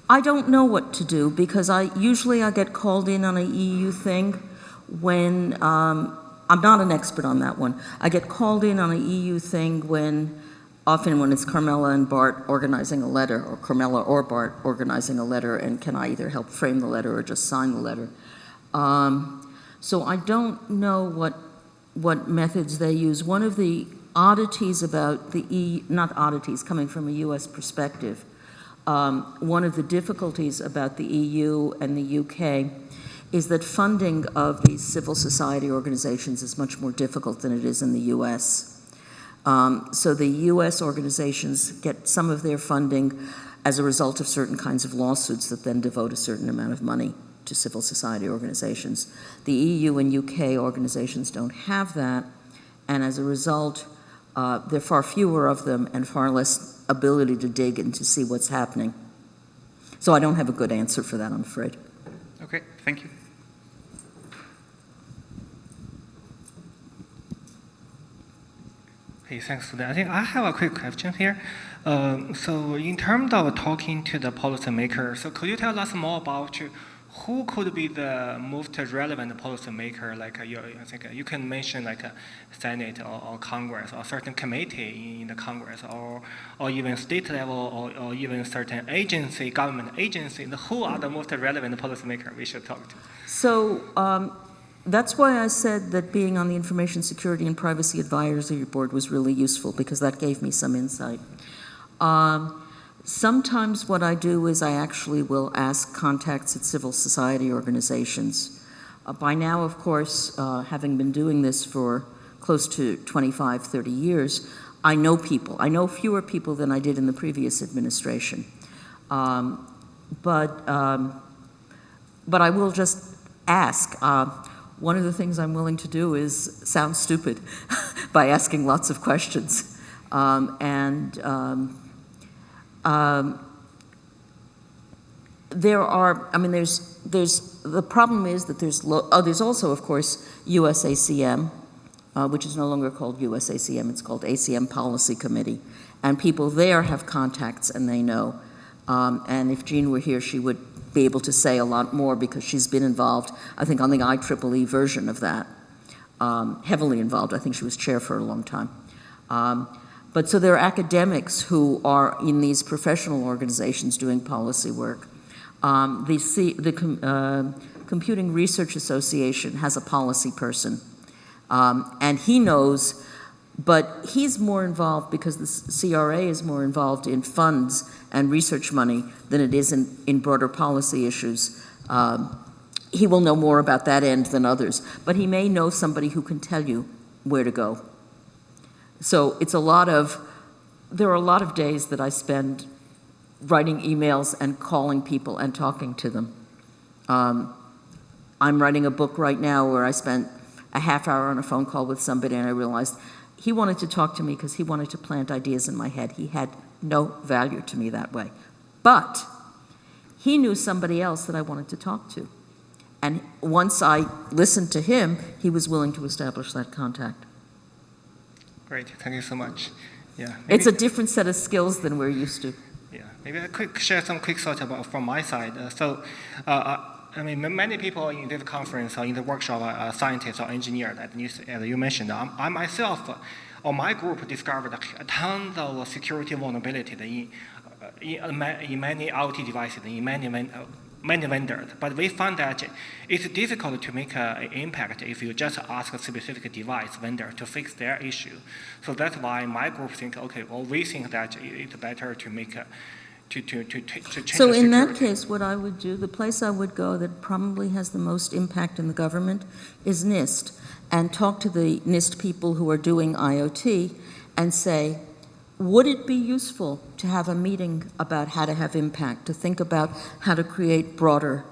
I don't know what to do because usually I get called in on an EU thing when I'm not an expert on that one. I get called in on an EU thing often when it's Carmela and Bart organizing a letter, or Carmela or Bart organizing a letter, and can I either help frame the letter or just sign the letter. So I don't know what methods they use. One of the oddities about not oddities, coming from a US perspective, one of the difficulties about the EU and the UK is that funding of these civil society organizations is much more difficult than it is in the US. So the US organizations get some of their funding as a result of certain kinds of lawsuits that then devote a certain amount of money to civil society organizations. The EU and UK organizations don't have that, and as a result, there are far fewer of them and far less ability to dig and to see what's happening. So I don't have a good answer for that, I'm afraid. Okay, thank you. Hey, thanks for that. I think I have a quick question here. So in terms of talking to the policymakers, so could you tell us more about who could be the most relevant policymaker? Like I think you can mention like a Senate or Congress or certain committee in the Congress or even state level or even certain agency, government agency. Who are the most relevant policymaker we should talk to? So that's why I said that being on the Information Security and Privacy Advisory Board was really useful, because that gave me some insight. Sometimes what I do is I actually will ask contacts at civil society organizations. By now, of course, having been doing this for close to 25, 30 years, I know people. I know fewer people than I did in the previous administration. But I will just ask. One of the things I'm willing to do is sound stupid by asking lots of questions. There are, I mean, there's the problem is that there's also, of course, USACM, which is no longer called USACM, it's called ACM Policy Committee. And people there have contacts and they know. And if Jean were here, she would be able to say a lot more because she's been involved, I think, on the IEEE version of that. Heavily involved. I think she was chair for a long time. But so there are academics who are in these professional organizations doing policy work. The Computing Research Association has a policy person, and he knows, but he's more involved because the CRA is more involved in funds and research money than it is in broader policy issues. He will know more about that end than others, but he may know somebody who can tell you where to go. So there are a lot of days that I spend writing emails and calling people and talking to them. I'm writing a book right now where I spent a half hour on a phone call with somebody and I realized he wanted to talk to me because he wanted to plant ideas in my head. He had no value to me that way. But he knew somebody else that I wanted to talk to. And once I listened to him, he was willing to establish that contact. Great, thank you so much. Yeah, it's a different set of skills than we're used to. Yeah, maybe I share some quick thoughts from my side. I mean, many people in this conference or in the workshop are scientists or engineers, as you mentioned. I myself, or my group, discovered a ton of security vulnerability in many IoT devices, in many vendors. But we found that it's difficult to make an impact if you just ask a specific device vendor to fix their issue. So that's why my group think, okay, well, we think that it's better to make to change. So in that case, what I would do, the place I would go that probably has the most impact in the government is NIST, and talk to the NIST people who are doing IoT and say, would it be useful to have a meeting about how to have impact, to think about how to create broader,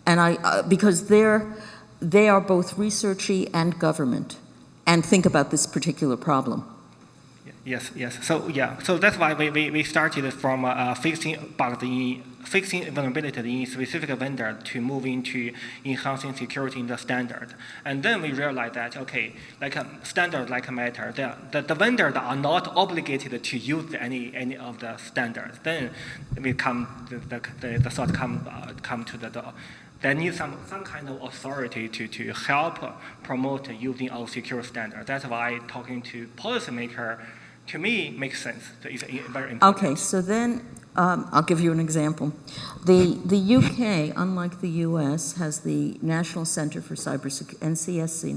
and because they are both researchy and government, and think about this particular problem. Yes, yes. So yeah, so that's why we started from fixing vulnerability in specific vendor to move into enhancing security in the standard. And then we realized that, okay, like a standard like a matter, the vendors are not obligated to use any of the standards. Then we come, the thought come to the door. They need some kind of authority to help promote using our secure standard. That's why talking to policymaker, to me, makes sense. It's very important. Okay, so then I'll give you an example. The UK, unlike the US, has the National Center for Cybersecurity, NCSC,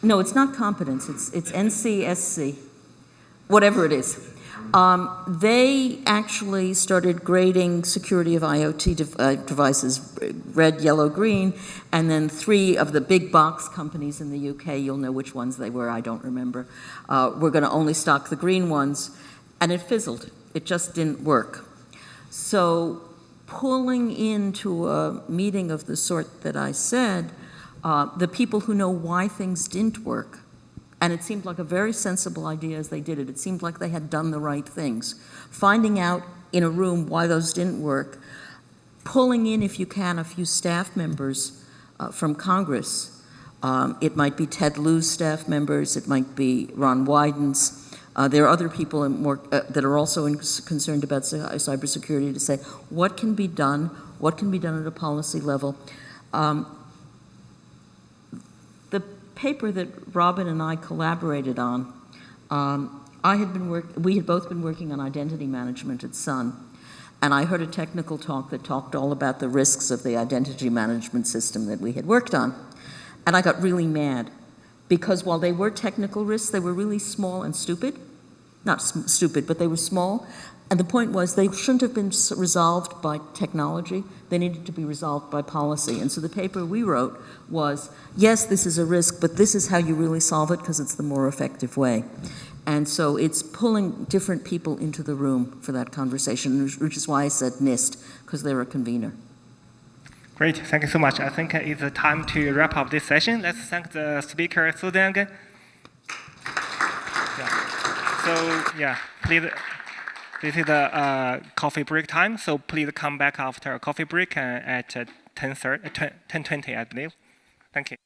No, it's not competence. It's NCSC, whatever it is. They actually started grading security of IoT devices, red, yellow, green, and then 3 of the big box companies in the UK, you'll know which ones they were, I don't remember, were going to only stock the green ones, and it fizzled. It just didn't work. So pulling into a meeting of the sort that I said, the people who know why things didn't work, and it seemed like a very sensible idea as they did it. It seemed like they had done the right things. Finding out in a room why those didn't work, pulling in, if you can, a few staff members from Congress. It might be Ted Lieu's staff members. It might be Ron Wyden's. There are other people that are also concerned about cybersecurity to say, what can be done? What can be done at a policy level? The paper that Robin and I collaborated on, we had both been working on identity management at Sun, and I heard a technical talk that talked all about the risks of the identity management system that we had worked on, and I got really mad, because while they were technical risks, they were really small and stupid. Not stupid, but they were small, and the point was they shouldn't have been resolved by technology. They needed to be resolved by policy. And so the paper we wrote was, yes, this is a risk, but this is how you really solve it because it's the more effective way. And so it's pulling different people into the room for that conversation, which is why I said NIST, because they're a convener. Great, thank you so much. I think it's time to wrap up this session. Let's thank the speaker, Susan, again. Yeah. So, yeah, please. This is the coffee break time, so please come back after a coffee break at 10:20, I believe. Thank you.